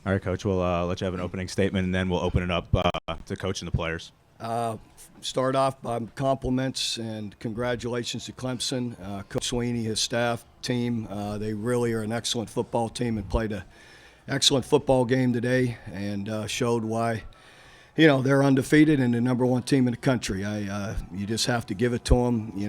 All right, Coach. We'll let you have an opening statement, and then we'll open it up to Coach and the players. Start off by compliments and congratulations to Clemson, Coach Sweeney, his staff, team. They really are an excellent football team and played an excellent football game today and showed why, they're undefeated and the number one team in the country. You just have to give it to them. You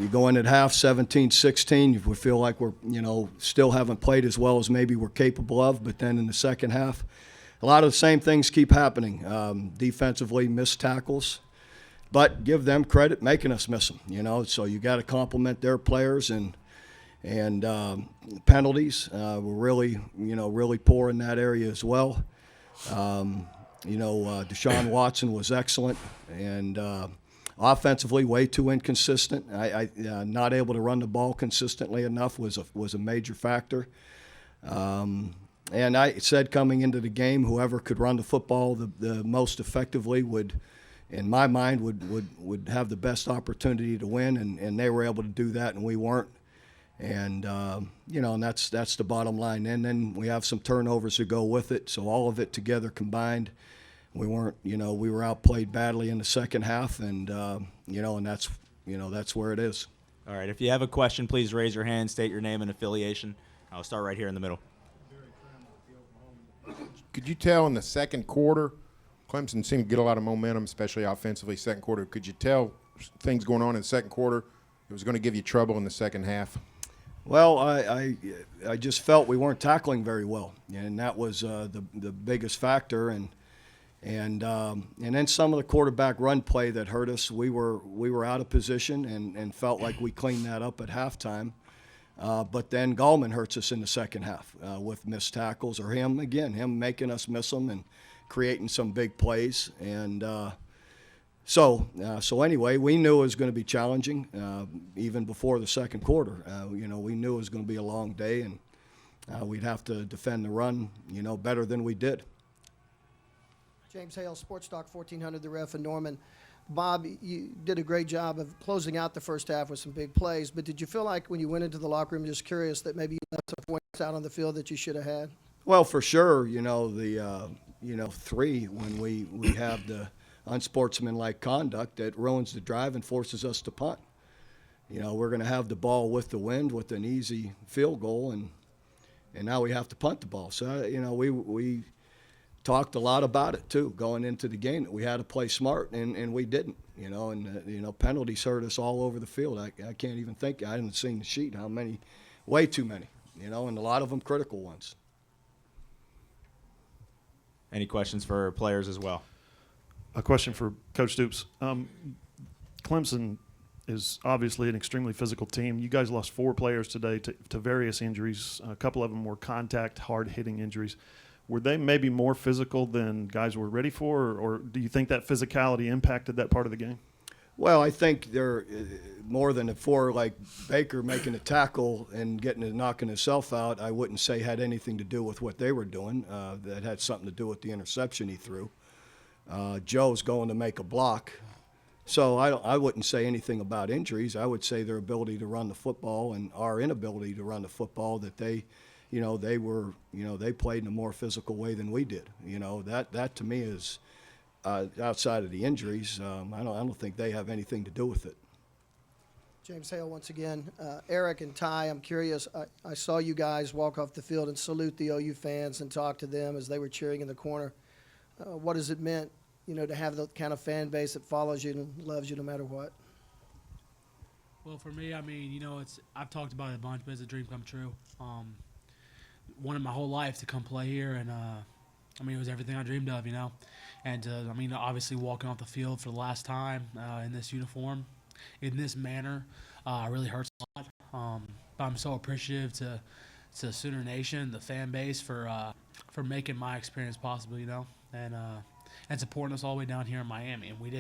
go in at half 17-16. We feel like we're, still haven't played as well as maybe we're capable of. But then in the second half, a lot of the same things keep happening. Defensively, missed tackles, but give them credit making us miss them. So you got to compliment their players and penalties. We're really poor in that area as well. Deshaun Watson was excellent and. Offensively, way too inconsistent. Not able to run the ball consistently enough was a major factor. And I said coming into the game, whoever could run the football the most effectively would, in my mind, would have the best opportunity to win. And they were able to do that, and we weren't. And and that's the bottom line. And then we have some turnovers to go with it. So all of it together combined. We weren't, we were outplayed badly in the second half, and and that's where it is. All right. If you have a question, please raise your hand, state your name and affiliation. I'll start right here in the middle. Could you tell in the second quarter, Clemson seemed to get a lot of momentum, especially offensively. Second quarter, could you tell things going on in the second quarter? It was going to give you trouble in the second half. Well, I just felt we weren't tackling very well, and that was the biggest factor. And then some of the quarterback run play that hurt us, we were out of position and felt like we cleaned that up at halftime. But then Gallman hurts us in the second half with missed tackles, or him making us miss them and creating some big plays. And so anyway, we knew it was going to be challenging even before the second quarter. We knew it was going to be a long day, and we'd have to defend the run, better than we did. James Hale, Sports Talk 1400, The Ref in Norman. Bob, you did a great job of closing out the first half with some big plays, but did you feel like when you went into the locker room, just curious that maybe you left some points out on the field that you should have had? Well, for sure, the three, when we have the unsportsmanlike conduct that ruins the drive and forces us to punt. We're going to have the ball with the wind with an easy field goal, and now we have to punt the ball. So, we talked a lot about it too going into the game, that we had to play smart, and we didn't. Penalties hurt us all over the field. I can't even think. I haven't seen the sheet how many, way too many. And a lot of them critical ones. Any questions for players as well? A question for Coach Stoops. Clemson is obviously an extremely physical team. You guys lost 4 players today to various injuries. A couple of them were contact, hard-hitting injuries. Were they maybe more physical than guys were ready for, or do you think that physicality impacted that part of the game? Well, I think they're more than 4, like Baker making a tackle and knocking himself out. I wouldn't say had anything to do with what they were doing. That had something to do with the interception he threw. Joe's going to make a block. So I wouldn't say anything about injuries. I would say their ability to run the football and our inability to run the football, that they played in a more physical way than we did. That to me is outside of the injuries. I don't think they have anything to do with it. James Hale once again. Eric and Ty, I'm curious. I saw you guys walk off the field and salute the OU fans and talk to them as they were cheering in the corner. What has it meant, to have the kind of fan base that follows you and loves you no matter what? Well, for me, I've talked about it a bunch, but it's a dream come true. Wanted my whole life to come play here, and it was everything I dreamed of, And obviously walking off the field for the last time in this uniform, in this manner, really hurts a lot. But I'm so appreciative to Sooner Nation, the fan base, for making my experience possible, and supporting us all the way down here in Miami. And we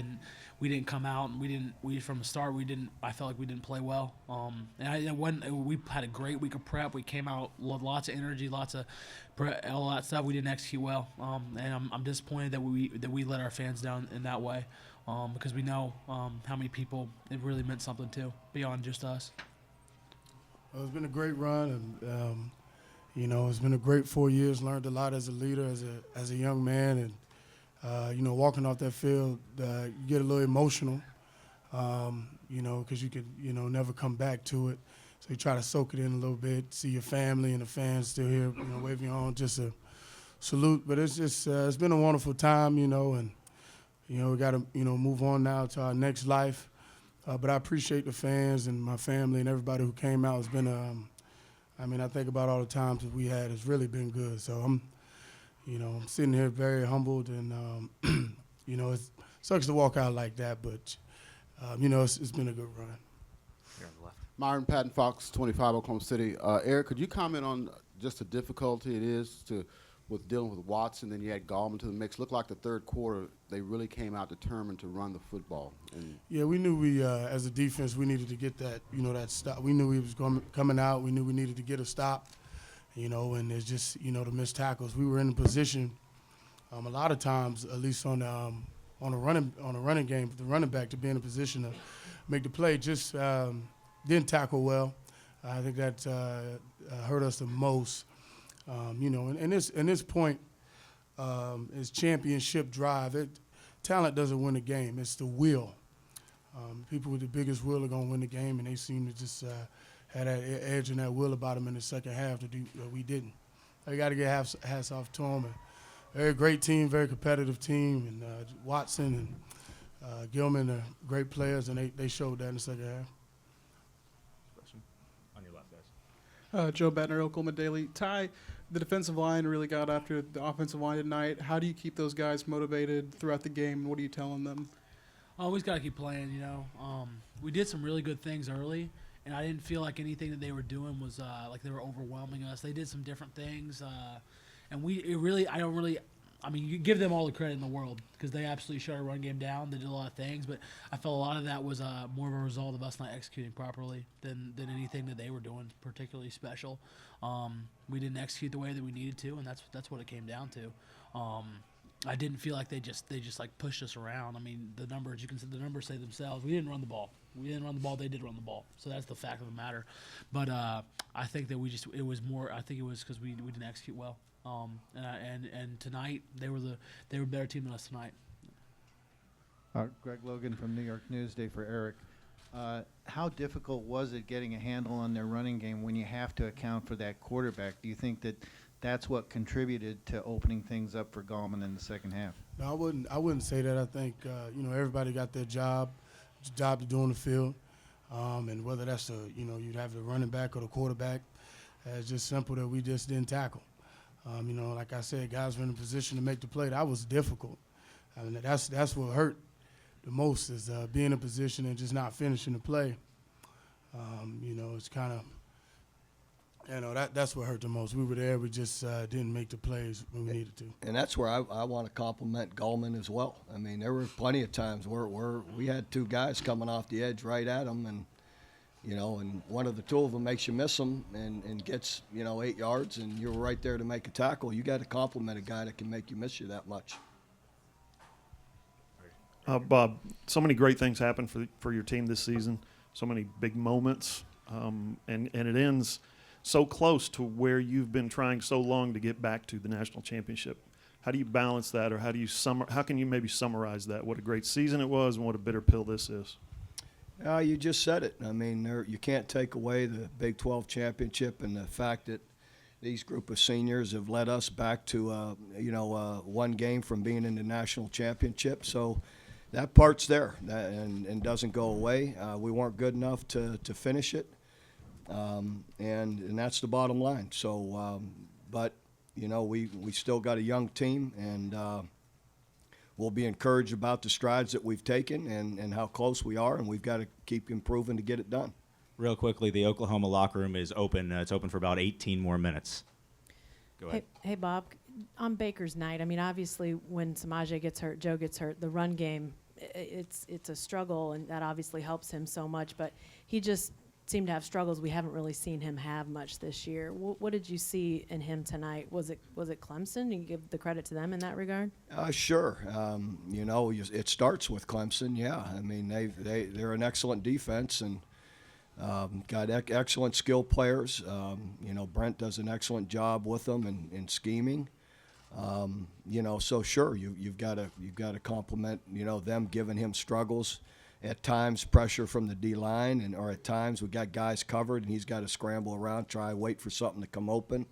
didn't come out, and we from the start I felt like we didn't play well. We had a great week of prep. We came out with lots of energy, lots of all that stuff. We didn't execute well, and I'm disappointed that we let our fans down in that way, because we know how many people it really meant something to beyond just us. Well, it's been a great run, and You know, it's been a great 4 years. Learned a lot as a leader, as a young man, and you know, walking off that field, you get a little emotional. You know, because you could, you know, never come back to it. So you try to soak it in a little bit, see your family and the fans still here, you know, waving you on, just a salute. But it's just, it's been a wonderful time, you know, and, you know, we got to, you know, move on now to our next life. But I appreciate the fans and my family and everybody who came out. It's been, I mean, I think about all the times that we had. It's really been good. So I'm, you know, I'm sitting here very humbled, and, you know, it sucks to walk out like that, but, you know, it's been a good run. Here on the left. Myron Patton Fox, 25 Oklahoma City. Eric, could you comment on just the difficulty it is with dealing with Watson? Then you had Gallman to the mix. Looked like the third quarter they really came out determined to run the football. And yeah, we knew we as a defense we needed to get that, you know, that stop. We knew he was coming out. We knew we needed to get a stop, you know, and it's just, you know, the missed tackles. We were in a position a lot of times, at least on a running game, the running back to be in a position to make the play, just didn't tackle well. I think that hurt us the most. You know, and this point is championship drive. Talent doesn't win the game. It's the will. People with the biggest will are going to win the game, and they seem to just had that edge and that will about them in the second half to do we didn't. I got to get hats off to them. Very great team, very competitive team, and Watson and Gilman are great players, and they showed that in the second half. Question on your left, guys. Joe Bettner, Oklahoma Daily. Ty, the defensive line really got after the offensive line tonight. How do you keep those guys motivated throughout the game, and what are you telling them? Always got to keep playing, you know. We did some really good things early, and I didn't feel like anything that they were doing was like they were overwhelming us. They did some different things, and I mean, you give them all the credit in the world because they absolutely shut our run game down. They did a lot of things, but I felt a lot of that was more of a result of us not executing properly than anything that they were doing particularly special. We didn't execute the way that we needed to, and that's what it came down to. I didn't feel like they just like pushed us around. I mean, the numbers say themselves. We didn't run the ball. They did run the ball. So that's the fact of the matter. But I think that it was because we didn't execute well. And tonight they were a better team than us tonight. Greg Logan from New York Newsday for Eric. How difficult was it getting a handle on their running game when you have to account for that quarterback? Do you think that that's what contributed to opening things up for Gallman in the second half? No, I wouldn't say that. I think you know, everybody got their job to do on the field, and whether that's you'd have the running back or the quarterback, it's just simple that we just didn't tackle. You know, like I said, guys were in a position to make the play. That was difficult. I mean, that's what hurt the most is being in a position and just not finishing the play. You know, it's kind of, you know, that's what hurt the most. We were there, we just didn't make the plays when we needed to. And that's where I want to compliment Gallman as well. I mean, there were plenty of times where we had two guys coming off the edge right at him, and you know, and one of the two of them makes you miss them and gets, you know, 8 yards, and you're right there to make a tackle. You got to compliment a guy that can make you miss you that much. Bob, so many great things happen for your team this season, so many big moments, and it ends so close to where you've been trying so long to get back to the national championship. How do you balance that, or how can you maybe summarize that, what a great season it was and what a bitter pill this is? You just said it. I mean, you can't take away the Big 12 championship and the fact that these group of seniors have led us back to, one game from being in the national championship. So that part's there and doesn't go away. We weren't good enough to finish it, and that's the bottom line. So, but, you know, we still got a young team, and we'll be encouraged about the strides that we've taken and how close we are, and we've got to keep improving to get it done. Real quickly, the Oklahoma locker room is open. It's open for about 18 more minutes. Go ahead. Hey, Bob, on Baker's night, I mean, obviously when Samaje gets hurt, Joe gets hurt, the run game, it's a struggle, and that obviously helps him so much, but he just seemed to have struggles we haven't really seen him have much this year. What did you see in him tonight? Was it Clemson? You give the credit to them in that regard? Sure. You know, it starts with Clemson. Yeah, I mean they're an excellent defense, and Got excellent skill players. Brent does an excellent job with them in scheming. So sure, you've got to compliment them, giving him struggles. At times, pressure from the D line, or at times we got guys covered and he's got to scramble around, try wait for something to come open.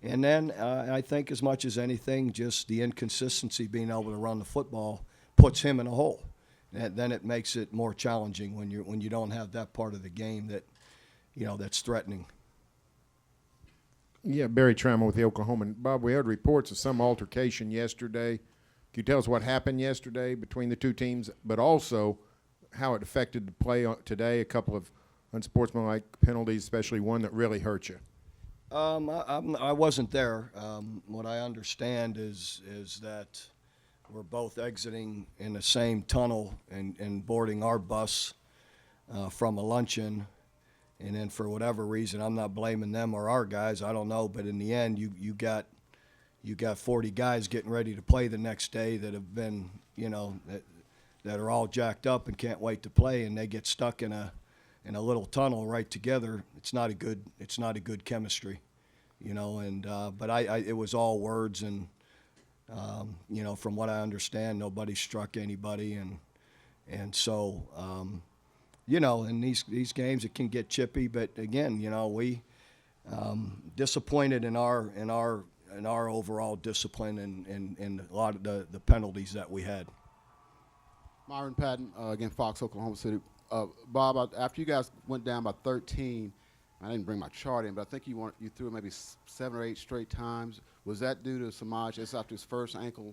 And then I think as much as anything, just the inconsistency being able to run the football puts him in a hole. And then it makes it more challenging when you don't have that part of the game that that's threatening. Yeah, Barry Trammell with the Oklahoma. Bob, we heard reports of some altercation yesterday. Can you tell us what happened yesterday between the two teams, but also how it affected the play today? A couple of unsportsmanlike penalties, especially one that really hurt you. I wasn't there. What I understand is that we're both exiting in the same tunnel and boarding our bus from a luncheon. And then for whatever reason, I'm not blaming them or our guys, I don't know. But in the end, you got 40 guys getting ready to play the next day that have been, that are all jacked up and can't wait to play, and they get stuck in a little tunnel right together. It's not a good chemistry, but it was all words, and from what I understand, nobody struck anybody, and so in these games it can get chippy. But again, we disappointed in our overall discipline and a lot of the penalties that we had. Myron Patton, again, Fox, Oklahoma City. Bob, after you guys went down by 13, I didn't bring my chart in, but I think you threw it maybe 7 or 8 straight times. Was that due to Samaj? It's after his first ankle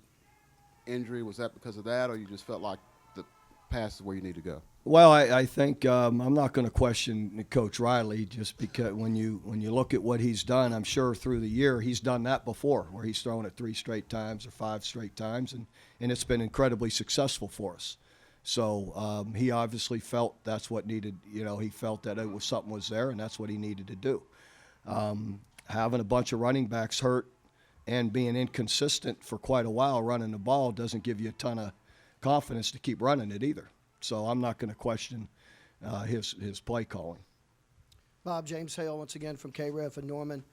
injury. Was that because of that, or you just felt like the pass is where you need to go? Well, I think I'm not going to question Coach Riley, just because when you look at what he's done, I'm sure through the year he's done that before, where he's thrown it 3 straight times or 5 straight times, and it's been incredibly successful for us. So he obviously felt that's what needed. He felt that something was there, and that's what he needed to do. Having a bunch of running backs hurt and being inconsistent for quite a while running the ball doesn't give you a ton of confidence to keep running it either. So I'm not going to question his play calling. Bob, James Hale once again from KREF in Norman.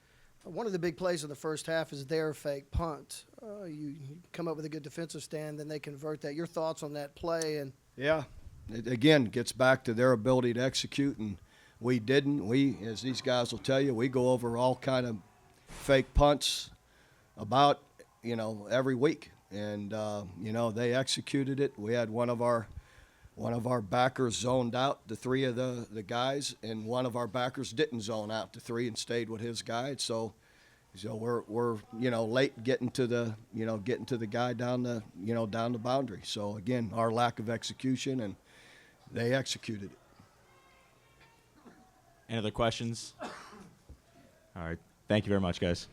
One of the big plays in the first half is their fake punt. You come up with a good defensive stand, then they convert that. Your thoughts on that play? And yeah, it again gets back to their ability to execute, and we didn't. We, as these guys will tell you, we go over all kind of fake punts about every week, and they executed it. We had one of our backers zoned out the 3 of the guys, and one of our backers didn't zone out the 3 and stayed with his guy. So we're late getting to the guy down the boundary. So again, our lack of execution, and they executed it. Any other questions? All right. Thank you very much, guys.